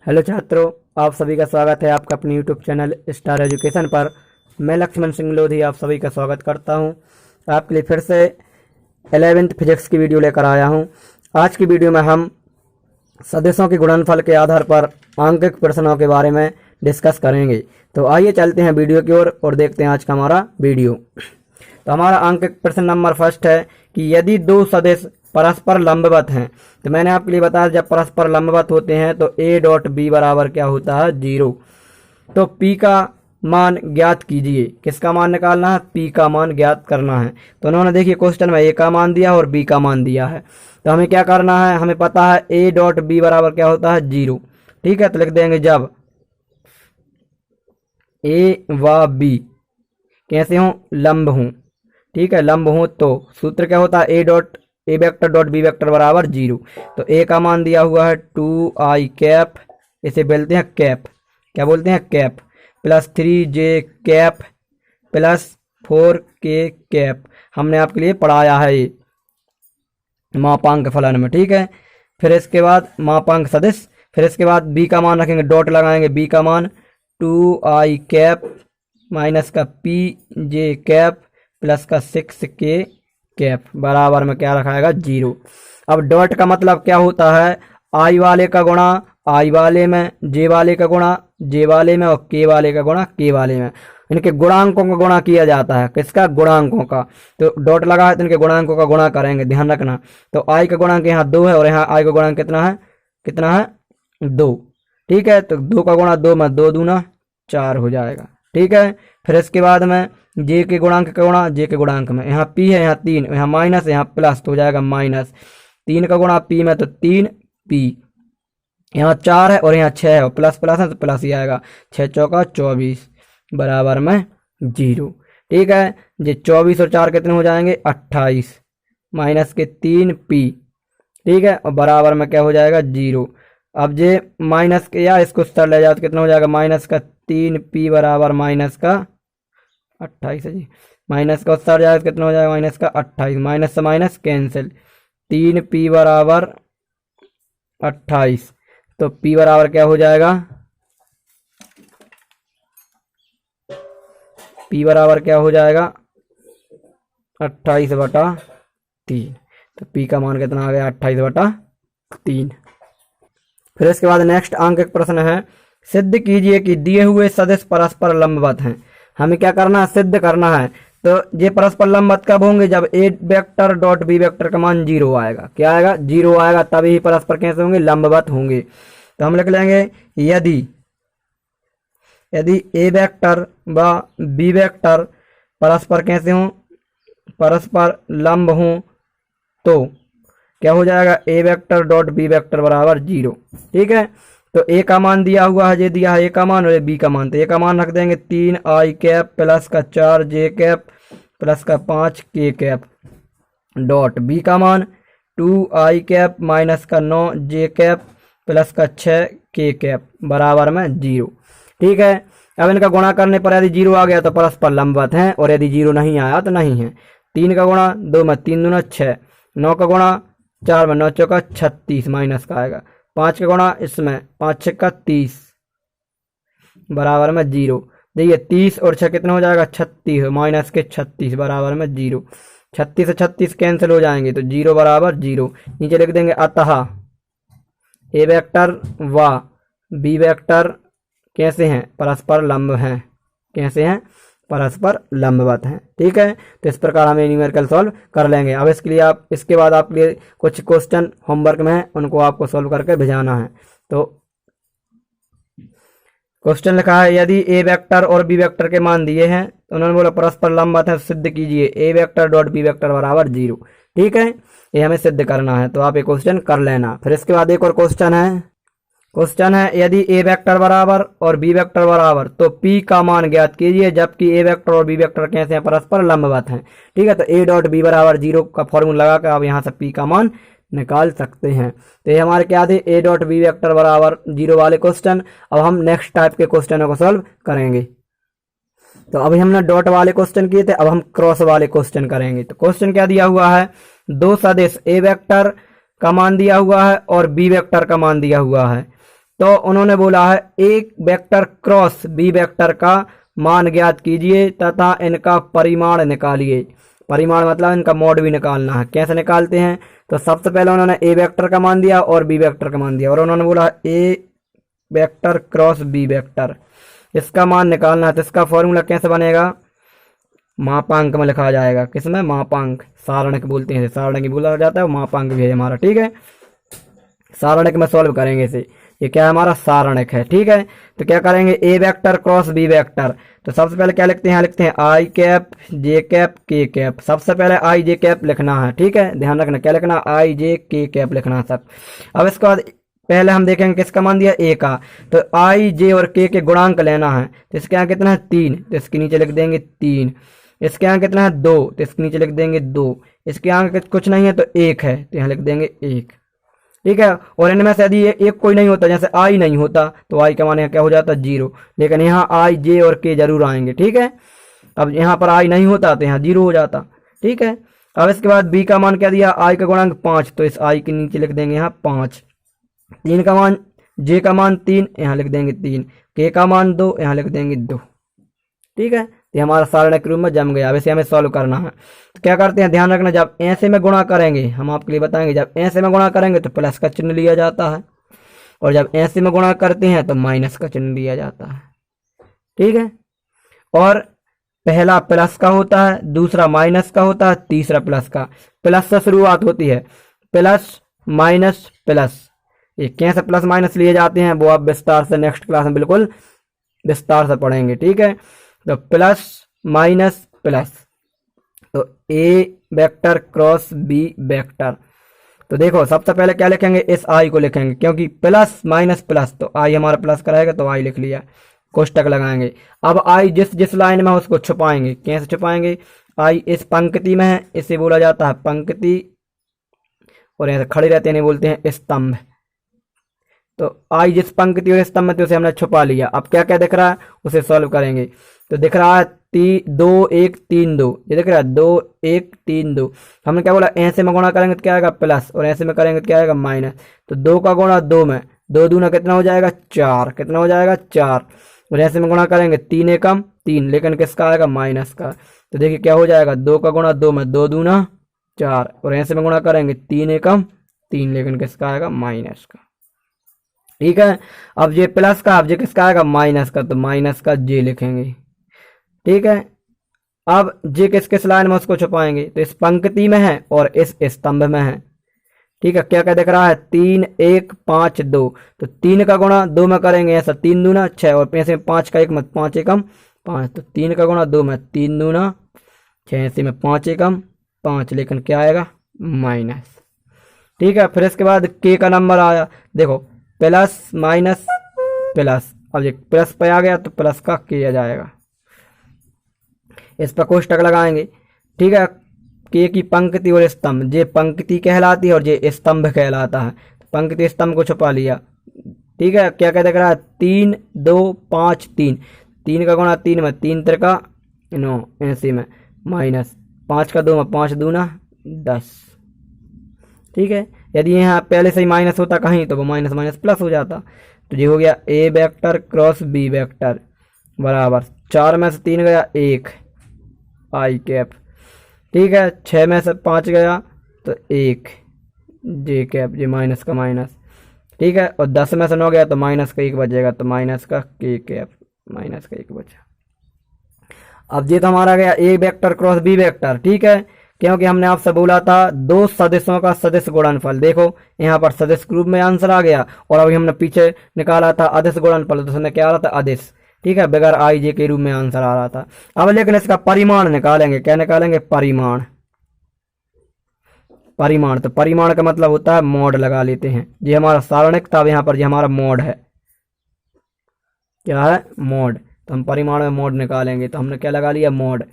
Hello छात्रों, आप सभी का स्वागत है आपका अपने यूट्यूब चैनल स्टार एजुकेशन पर। मैं लक्ष्मण सिंह लोधी आप सभी का स्वागत करता हूं। आपके लिए फिर से 11th फिजिक्स की वीडियो लेकर आया हूं। आज की वीडियो में हम सदिशों के गुणनफल के आधार पर आंकिक प्रश्नों के बारे में डिस्कस करेंगे। तो आइए चलते हैं वीडियो की ओर और देखते हैं आज का हमारा वीडियो। तो हमारा आंकिक प्रश्न नंबर फर्स्ट है कि यदि दो सदिश परस्पर लंबवत हैं, तो मैंने आपके लिए बताया जब परस्पर लंबवत होते हैं तो ए डॉट बी बराबर क्या होता है, 0। तो पी का मान ज्ञात कीजिए। किसका मान निकालना है? पी का मान ज्ञात करना है। तो उन्होंने देखिए क्वेश्चन में ए का मान दिया और बी का मान दिया है, तो हमें क्या करना है, हमें पता है ए डॉट बी बराबर क्या होता है, 0। ठीक है, तो लिख देंगे जब ए व बी कैसे हों, लंब हों। ठीक है, लंब हों तो सूत्र क्या होता है, ए वेक्टर डॉट बी वेक्टर बराबर 0। तो ए का मान दिया हुआ है 2i कैप, इसे बोलते हैं कैप, क्या बोलते हैं, cap, plus 3j cap plus 4k cap. हमने आपके लिए पढ़ाया है ये मापांक फलन में। ठीक है, फिर इसके बाद मापांक सदिश, फिर इसके बाद बी का मान रखेंगे, डॉट लगाएंगे, बी का मान 2i कैप माइनस का pj कैप प्लस का 6k कैप बराबर में क्या रखाएगा, 0। अब डॉट का मतलब क्या होता है, आई वाले का गुणा आई वाले में, जे वाले का गुणा जे वाले में और के वाले का गुणा के वाले में। इनके गुणांकों का गुणा किया जाता है, किसका, गुणांकों का। तो डॉट लगा है तो इनके गुणांकों का गुणा करेंगे, ध्यान रखना। तो आई का गुणांक यहाँ 2 है और यहाँ आई का गुणांक कितना है 2। ठीक है, तो 2 का गुणा 2 में 2 दूना 4 हो जाएगा। ठीक है, फिर इसके बाद में जे के गुणांक का गुणा जे के गुणांक में, यहाँ पी है, यहाँ 3, यहाँ माइनस, यहाँ प्लस, तो हो जाएगा माइनस 3 का गुणा पी में तो 3 पी, यहाँ 4 है और यहाँ 6 है और प्लस प्लस है तो प्लस ही आएगा, 6 चौका 24 बराबर में 0। ठीक है, ये 24 और 4 कितने हो जाएंगे, 28 माइनस के 3 पी। ठीक है, और बराबर में क्या हो जाएगा, 0। अब ये माइनस के या इसको सर ले जाओ तो कितना हो जाएगा, माइनस का 3 पी बराबर माइनस का 28 है जी, माइनस का उत्तर जाएगा कितना हो जाएगा, माइनस का 28, माइनस से माइनस कैंसिल, 3 पी बराबर 28। तो पी बराबर क्या हो जाएगा, पी बराबर क्या हो जाएगा 28/3। तो पी का मान कितना आ गया, 28/3। फिर इसके बाद नेक्स्ट आंकिक प्रश्न है, सिद्ध कीजिए कि दिए हुए सदिश परस्पर लंबवत हैं। हमें क्या करना है, सिद्ध करना है। तो ये परस्पर लंबवत कब होंगे, जब ए वेक्टर डॉट बी वेक्टर का मान 0 आएगा। क्या आएगा, 0 आएगा, तभी ही परस्पर कैसे होंगे, लंबवत होंगे। तो हम लिख लेंगे यदि ए वेक्टर व बी वेक्टर परस्पर कैसे हों, परस्पर लंब हों, तो क्या हो जाएगा, ए वेक्टर डॉट बी वेक्टर बराबर 0। ठीक है, तो ए का मान दिया हुआ है, ये दिया है ए का मान और बी का मान, तो ए का मान रख देंगे 3i कैप प्लस का 4j कैप प्लस का 5k कैप डॉट बी का मान 2i कैप माइनस का 9j कैप प्लस का 6k कैप बराबर में 0। ठीक है, अब इनका गुणा करने पर यदि 0 आ गया तो परस्पर लंबवत हैं और यदि 0 नहीं आया तो नहीं है। 3 का गुणा 2 में 3 दूना 6, 9 का गुणा 4 में 9 चौका 36 माइनस का आएगा, 5 का गुणा इसमें 5 6 30 बराबर में 0। देखिए 30 और 6 कितना हो जाएगा, 36 माइनस के 36 बराबर में 0। 36 से 36 कैंसिल हो जाएंगे तो 0 बराबर 0। नीचे लिख देंगे अतः ए वेक्टर व बी वेक्टर कैसे हैं, परस्पर लंब हैं। कैसे हैं, परस्पर लंबवत हैं। ठीक है, तो इस प्रकार हम न्यूमेरिकल सॉल्व कर लेंगे। अब इसके लिए इसके बाद आपके लिए कुछ क्वेश्चन होमवर्क में हैं, उनको आपको सॉल्व करके भेजाना है। तो क्वेश्चन लिखा है, यदि ए वेक्टर और बी वेक्टर के मान दिए हैं तो उन्होंने बोला परस्पर लंबवत है, सिद्ध कीजिए ए वेक्टर डॉट बी वेक्टर बराबर 0। ठीक है, ये हमें सिद्ध करना है, तो आप ये क्वेश्चन कर लेना। फिर इसके बाद एक और क्वेश्चन है, यदि ए वेक्टर बराबर और बी वेक्टर बराबर तो पी का मान ज्ञात कीजिए, जबकि ए वेक्टर और बी वेक्टर कैसे हैं, परस्पर लंबवत हैं। ठीक है, तो ए डॉट बी बराबर 0 का फॉर्मूला लगाकर आप यहाँ से पी का मान निकाल सकते हैं। तो ये हमारे क्या थे, ए डॉट बी वेक्टर बराबर 0 वाले क्वेश्चन। अब हम नेक्स्ट टाइप के क्वेश्चनों को सॉल्व करेंगे। तो अभी हमने डॉट वाले क्वेश्चन किए थे, अब हम क्रॉस वाले क्वेश्चन करेंगे। तो क्वेश्चन क्या दिया हुआ है, दो सदिश ए वेक्टर का मान दिया हुआ है और बी वेक्टर का मान दिया हुआ है। तो उन्होंने बोला है एक वेक्टर क्रॉस बी वेक्टर का मान ज्ञात कीजिए तथा इनका परिमाण निकालिए। परिमाण मतलब इनका मॉड भी निकालना है। कैसे निकालते हैं? तो सबसे पहले उन्होंने ए वेक्टर का मान दिया और बी वेक्टर का मान दिया और उन्होंने बोला ए वेक्टर क्रॉस बी वेक्टर, इसका मान निकालना है। तो इसका फॉर्मूला कैसे बनेगा? मापांक में लिखा जाएगा। किसमें? मापांक। सारणिक बोलते हैं, सारणिक ही बोला जाता है, मापांक भी है हमारा। ठीक है, सारणिक में सॉल्व करेंगे इसे। ये क्या है? हमारा सारणिक है। ठीक है, तो क्या करेंगे? ए वेक्टर क्रॉस बी वेक्टर। तो सबसे पहले क्या लिखते हैं? लिखते हैं आई कैप जे कैप के कैप। सबसे पहले आई जे कैप लिखना है। ठीक है, ध्यान रखना क्या लिखना? आई जे के कैप लिखना है सब। अब इसके बाद पहले हम देखेंगे किसका मान दिया? ए का। तो आई जे और के गुणांक लेना है। तो इसके यहाँ कितना है? 3, तो इसके नीचे लिख देंगे 3। इसके यहाँ कितना है? 2, तो इसके नीचे लिख देंगे 2। इसके यहाँ कुछ नहीं है तो 1 है, तो यहाँ लिख देंगे 1। ठीक है, और इनमें से यदि एक कोई नहीं होता, जैसे आई नहीं होता, तो आई का मान यहाँ क्या हो जाता? 0। लेकिन यहाँ आई जे और के जरूर आएंगे। ठीक है, अब यहाँ पर आई नहीं होता तो यहाँ 0 हो जाता। ठीक है, अब इसके बाद बी का मान क्या दिया? आई का गुणांक 5, तो इस आई के नीचे लिख देंगे यहाँ 5। 3 का मान, जे का मान 3, यहाँ लिख देंगे 3। के का मान 2, यहाँ लिख देंगे 2। ठीक है, ये हमारा सारणिक रूप में जम गया। अब इसे हमें सॉल्व करना है। तो क्या करते हैं? ध्यान रखना, जब ऐसे में गुणा करेंगे, हम आपके लिए बताएंगे, जब ऐसे में गुणा करेंगे तो प्लस का चिन्ह लिया जाता है, और जब ऐसे में गुणा करते हैं तो माइनस का चिन्ह लिया जाता है। ठीक है, और पहला प्लस का होता है, दूसरा माइनस का होता है, तीसरा प्लस का। प्लस से शुरुआत होती है, प्लस माइनस प्लस। ये कैसे प्लस माइनस लिए जाते हैं वो आप विस्तार से नेक्स्ट क्लास में बिल्कुल विस्तार से पढ़ेंगे। ठीक है, तो प्लस माइनस प्लस, तो ए वेक्टर क्रॉस बी वेक्टर। तो देखो सबसे पहले क्या लिखेंगे? इस आई को लिखेंगे, क्योंकि प्लस माइनस प्लस, तो आई हमारा प्लस कराएगा तो आई लिख लिया, कोष्टक लगाएंगे। अब आई जिस जिस लाइन में है उसको छुपाएंगे। कैसे छुपाएंगे? आई इस पंक्ति में है, इसे बोला जाता है पंक्ति, और ऐसे खड़े रहते हैं बोलते हैं स्तंभ। तो आई जिस पंक्ति और स्तंभ में थी उसे हमने छुपा लिया। अब क्या क्या दिख रहा है उसे सॉल्व करेंगे। तो दिख रहा है 2 1 3 2, ये दिख रहा है 2 1 3 2। हमने क्या बोला? ऐसे में गुणा करेंगे तो क्या आएगा? प्लस, और ऐसे में करेंगे तो क्या आएगा? माइनस। तो 2 का गुणा 2 में, 2 दूना कितना हो जाएगा? 4। कितना हो जाएगा? 4। और ऐसे में गुणा करेंगे 3 एकम 3, लेकिन किसका आएगा? माइनस का। तो देखिए क्या हो जाएगा? 2 का गुणा 2 में, 2 दूना 4, और ऐसे में गुणा करेंगे 3 एकम 3, लेकिन किसका आएगा? माइनस का। ठीक है, अब ये प्लस का, अब ये किसका आएगा? माइनस का, तो माइनस का जे लिखेंगे। ठीक है, अब जे किस किस लाइन में उसको छुपाएंगे? तो इस पंक्ति में है और इस स्तंभ में है। ठीक है, क्या क्या दिख रहा है? 3 1 5 2। तो 3 का गुणा 2 में करेंगे, ऐसा 3 दूना 6, और पैसे में 5 का 1 मत 5 एकम 5। तो 3 का गुणा 2 में, 3 दूना 6, ऐसे में 5 एकम 5, लेकिन क्या आएगा? माइनस। ठीक है, फिर इसके बाद के का नंबर आया, देखो प्लस माइनस प्लस। अब ये प्लस पे आ गया तो प्लस का के आ जाएगा, इस पर कोष्टक लगाएंगे। ठीक है, के की पंक्ति और स्तंभ, ये पंक्ति कहलाती है और ये स्तंभ कहलाता है। पंक्ति स्तंभ को छुपा लिया। ठीक है, क्या क्या दिख रहा है? 3 2 5 3। 3 का गुणा 3 में, 3 त्रिका 9, ऐसे में माइनस 5 का 2 में, 5 दूना 10। ठीक है, यदि यहाँ पहले से ही माइनस होता कहीं तो वो माइनस माइनस प्लस हो जाता। तो ये हो गया ए वेक्टर क्रॉस बी वेक्टर बराबर 4 में से 3 गया 1 आई कैप। ठीक है, 6 में से 5 गया तो 1 जे कैप, ये माइनस का माइनस। ठीक है, और 10 में से 9 गया तो माइनस का 1 बचेगा, तो माइनस का के कैप, माइनस का 1 बचा। अब ये तो हमारा गया ए वेक्टर क्रॉस बी वेक्टर। ठीक है, क्योंकि हमने आपसे बोला था दो सदिशों का सदिश गुणनफल। देखो यहाँ पर सदिश ग्रुप में आंसर आ गया, और अभी हमने पीछे निकाला था अदिश गुणनफल, तो उसमें क्या आ रहा था? अदिश। ठीक है, बगैर आई जे के रूप में आंसर आ रहा था। अब लेकिन इसका परिमाण निकालेंगे। क्या निकालेंगे? परिमाण। परिमाण, तो परिमाण का मतलब होता है मॉड लगा लेते हैं। ये हमारा सारणिक था, अब यहाँ पर ये हमारा मॉड है। क्या है? मॉड। तो हम परिमाण में मॉड निकालेंगे, तो हमने क्या लगा लिया? मॉड।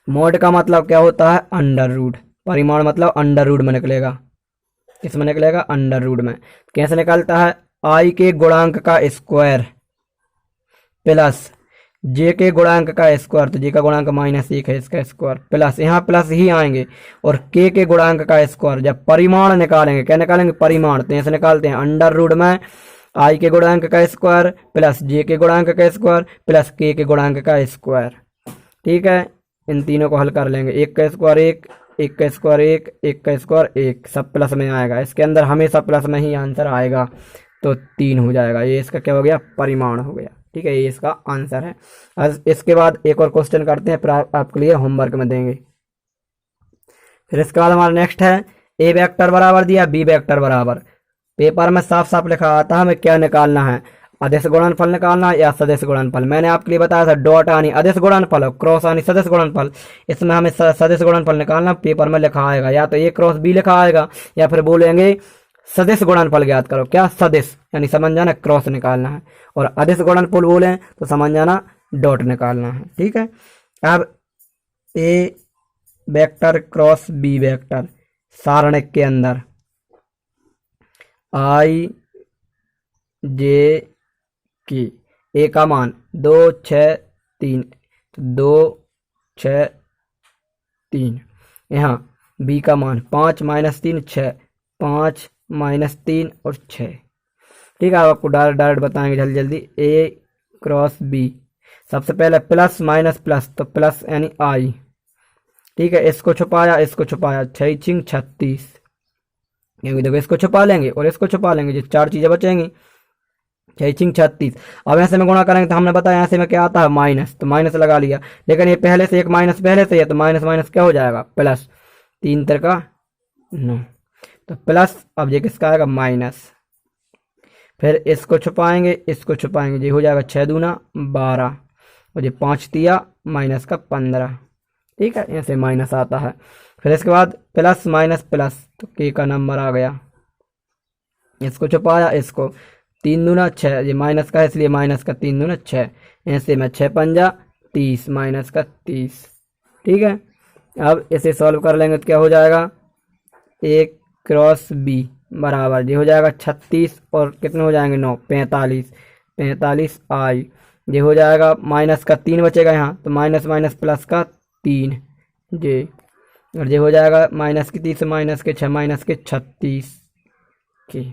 मॉड का मतलब क्या होता है? Under root. परिमाण मतलब अंडर रूट में निकलेगा। किसमें निकलेगा? अंडर रूट में। कैसे निकलता है? आई के गुणांक का स्क्वायर प्लस जे के गुणांक का स्क्वायर, तो जे का गुणांक -1 है, इसका स्क्वायर प्लस, यहाँ प्लस ही आएंगे, और के गुणांक का स्क्वायर। जब परिमाण निकालेंगे, क्या निकालेंगे? परिमाण। तो ऐसे निकालते हैं अंडर रूट में आई के गुणांक का स्क्वायर प्लस जे के गुणांक का स्क्वायर प्लस के गुणांक का स्क्वायर। ठीक है, इन तीनों को हल कर लेंगे। एक का स्क्वायर एक, एक का स्क्वायर एक, एक का स्क्वायर एक, सब प्लस में आएगा। इसके अंदर हमेशा प्लस में ही आंसर आएगा, तो 3 हो जाएगा। ये इसका क्या हो गया, परिमाण हो गया। ठीक है, ये इसका आंसर है। अब इसके बाद एक और क्वेश्चन करते हैं, फिर आपके लिए होमवर्क में देंगे। फिर इसके बाद हमारा नेक्स्ट है ए वेक्टर बराबर दिया बी वेक्टर बराबर। पेपर में साफ साफ लिखा आता है हमें क्या निकालना है, अदिश गुणनफल निकालना है या सदिश गुणनफल। मैंने आपके लिए बताया था डॉट आनी अदिश गुणनफल और क्रॉस आनी सदिश गुणनफल। इसमें हमें सदिश गुणनफल निकालना, पेपर में लिखा आएगा या तो ए क्रॉस बी लिखा आएगा या फिर बोलेंगे सदिश गुणनफल ज्ञात करो। क्या, सदिश यानी समझ जाना क्रॉस निकालना है, और अदिश गुणनफल बोले तो समझ जाना डॉट निकालना है। ठीक है, अब ए वेक्टर क्रॉस बी वेक्टर सारणिक के अंदर आई जे की ए का मान 2 6 3, तो 2 6 3। यहाँ बी का मान 5 -3 6, 5 -3 और 6। ठीक है, आपको डायरेक्ट बताएंगे जल्दी जल्दी। ए क्रॉस बी, सबसे पहले प्लस माइनस प्लस, तो प्लस यानी आई। ठीक है, इसको छुपाया इसको छुपाया, 6 6 36, क्योंकि देखो इसको छुपा लेंगे और इसको छुपा लेंगे, जो 4 चीजें बचेंगी, 6 6 36। अब ऐसे में गुणा करेंगे तो हमने बताया ऐसे में क्या आता है माइनस, तो माइनस लगा लिया। लेकिन ये पहले से एक माइनस पहले से है, तो माइनस माइनस क्या हो जाएगा प्लस, 3 3 9, तो प्लस। अब ये किसका आएगा माइनस, फिर इसको छुपाएंगे इसको छुपाएंगे, ये हो जाएगा 6 दूना 12 और ये 5 तिया माइनस का 15। ठीक है, ऐसे माइनस आता है। फिर इसके बाद प्लस माइनस प्लस, तो के का नंबर आ गया, इसको छुपाया इसको, 3 दूना 6, ये माइनस का है इसलिए माइनस का 3 दूना 6, ऐसे में 6 पंजा 30 माइनस का 30। ठीक है, अब इसे सॉल्व कर लेंगे तो क्या हो जाएगा, ए क्रॉस बी बराबर ये हो जाएगा 36 और कितने हो जाएंगे 9 45, 45 आई। ये हो जाएगा माइनस का 3 बचेगा यहाँ, तो माइनस माइनस प्लस का 3 जे, और ये हो जाएगा माइनस की 30 माइनस के 6 माइनस के 36 के।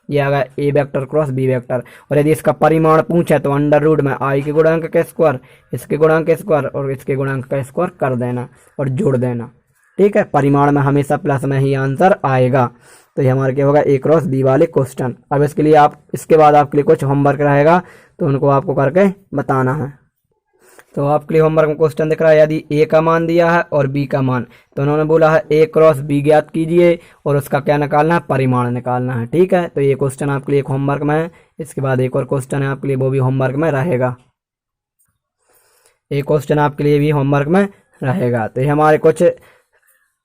ये आ गया ए वेक्टर क्रॉस बी वेक्टर। और यदि इसका परिमाण पूछे तो अंडर रूट में आई के गुणांक का स्क्वायर, इसके गुणांक का स्क्वायर और इसके गुणांक का स्क्वायर कर देना और जोड़ देना। ठीक है, परिमाण में हमेशा प्लस में ही आंसर आएगा। तो ये हमारे क्या होगा ए क्रॉस बी वाले क्वेश्चन। अब इसके लिए इसके बाद आपके लिए कुछ होमवर्क रहेगा, तो उनको आपको करके बताना है। तो आपके लिए होमवर्क में क्वेश्चन दिख रहा है, यदि ए का मान दिया है और बी का मान, तो उन्होंने बोला है ए क्रॉस बी ज्ञात कीजिए और उसका क्या निकालना है, परिमाण निकालना है। ठीक है, तो ये क्वेश्चन आपके लिए एक होमवर्क में है। इसके बाद एक और क्वेश्चन है आपके लिए, वो भी होमवर्क में रहेगा। एक क्वेश्चन आपके लिए भी होमवर्क में रहेगा। तो ये हमारे कुछ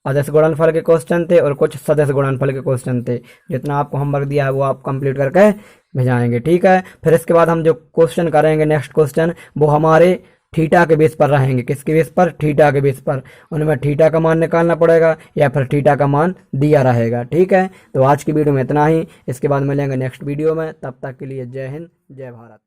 अदिश गुणनफल के क्वेश्चन थे और कुछ सदिश गुणनफल के क्वेश्चन थे। जितना आपको होमवर्क दिया है वो आप कंप्लीट करके भेजाएंगे। ठीक है, फिर इसके बाद हम जो क्वेश्चन करेंगे नेक्स्ट क्वेश्चन, वो हमारे थीटा के बेस पर रहेंगे। किसके बेस पर, थीटा के बेस पर। उनमें थीटा का मान निकालना पड़ेगा या फिर थीटा का मान दिया रहेगा। ठीक है, तो आज की वीडियो में इतना ही। इसके बाद मिलेंगे नेक्स्ट वीडियो में, तब तक के लिए जय हिंद जय भारत।